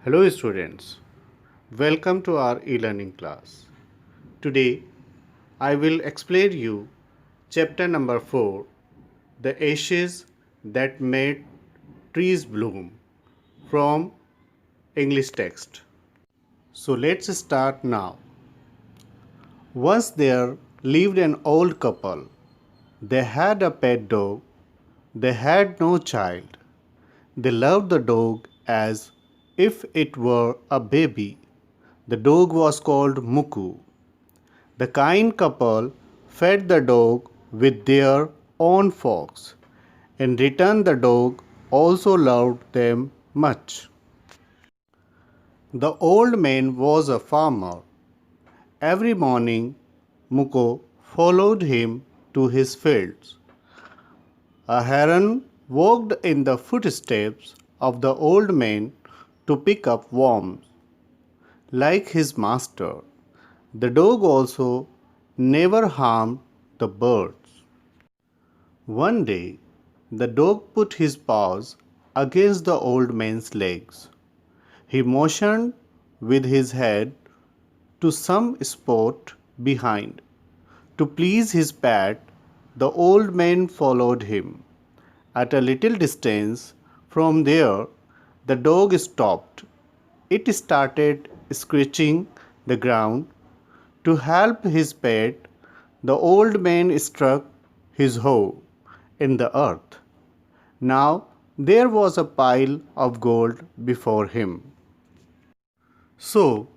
Hello students, welcome to our e-learning class. Today I will explain you chapter number 4, The Ashes That Made Trees Bloom from English text. So let's start now. Once there lived an old couple. They had a pet dog. They had no child. They loved the dog as if it were a baby. The dog was called Muku. The kind couple fed the dog with their own fox. In return, the dog also loved them much. The old man was a farmer. Every morning, Muko followed him to his fields. A heron walked in the footsteps of the old man to pick up worms. Like his master, the dog also never harmed the birds. One day, the dog put his paws against the old man's legs. He motioned with his head to some spot behind. To please his pet, the old man followed him. At a little distance from there, the dog stopped. It started scratching the ground. To help his pet, the old man struck his hoe in the earth. Now there was a pile of gold before him. So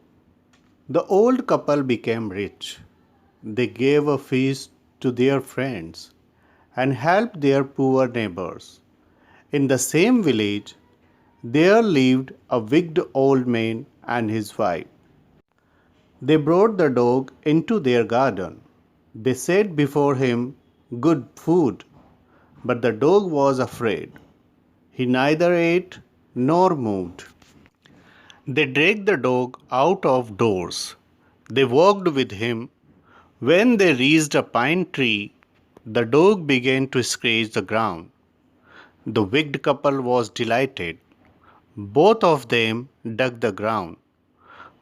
the old couple became rich. They gave a feast to their friends and helped their poor neighbors. In the same village, there lived a wicked old man and his wife. They brought the dog into their garden. They set before him good food, but the dog was afraid. He neither ate nor moved. They dragged the dog out of doors. They walked with him. When they reached a pine tree, the dog began to scratch the ground. The wicked couple was delighted. Both of them dug the ground.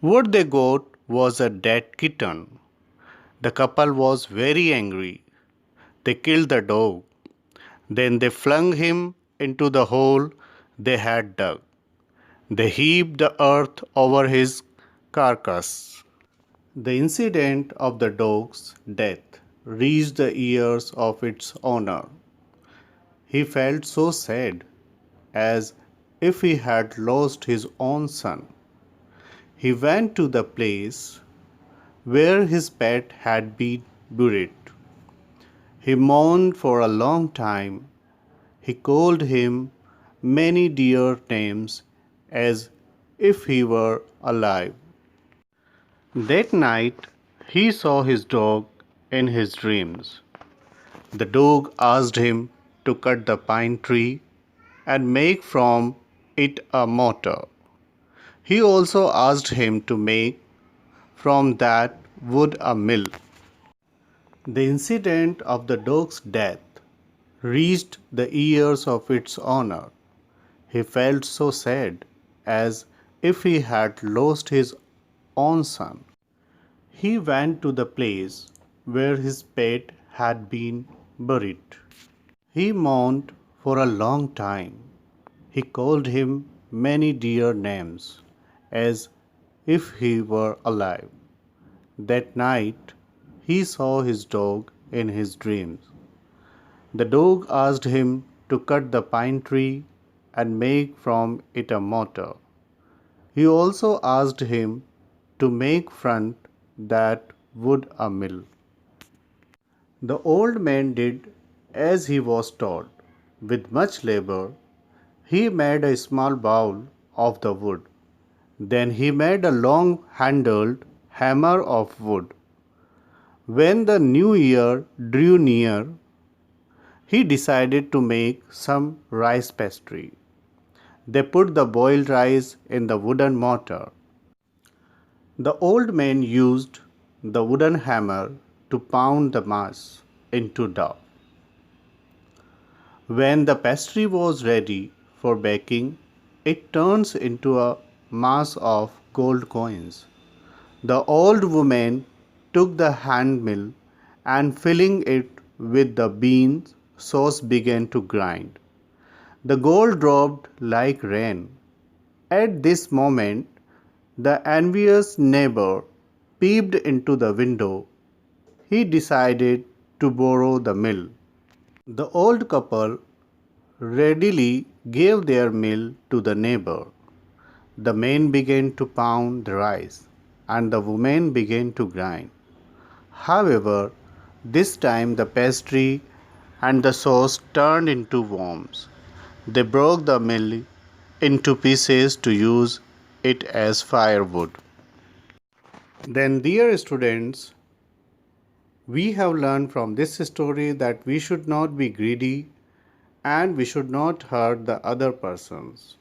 What they got was a dead kitten. The couple was very angry. They killed the dog. Then they flung him into the hole they had dug. They heaped the earth over his carcass. The incident of the dog's death reached the ears of its owner. He felt so sad, as if he had lost his own son. He went to the place where his pet had been buried. He mourned for a long time. He called him many dear names as if he were alive. That night he saw his dog in his dreams. The dog asked him to cut the pine tree and make from it a mortar. He also asked him to make from that wood a mill. The incident of the dog's death reached the ears of its owner. He felt so sad, as if he had lost his own son. He went to the place where his pet had been buried. He mourned for a long time. He called him many dear names, as if he were alive. That night he saw his dog in his dreams. The dog asked him to cut the pine tree and make from it a mortar. He also asked him to make from that wood a mill. The old man did as he was told. With much labor, he made a small bowl of the wood. Then he made a long handled hammer of wood. When the new year drew near, he decided to make some rice pastry. They put the boiled rice in the wooden mortar. The old man used the wooden hammer to pound the mass into dough. When the pastry was ready for baking, it turns into a mass of gold coins. The old woman took the hand mill and filling it with the beans, sauce began to grind. The gold dropped like rain. At this moment, the envious neighbor peeped into the window. He decided to borrow the mill. The old couple readily gave their mill to the neighbor. The man began to pound the rice, and the woman began to grind. However, this time the pastry and the sauce turned into worms. They broke the mill into pieces to use it as firewood. Then, dear students, we have learned from this story that we should not be greedy and we should not hurt the other persons.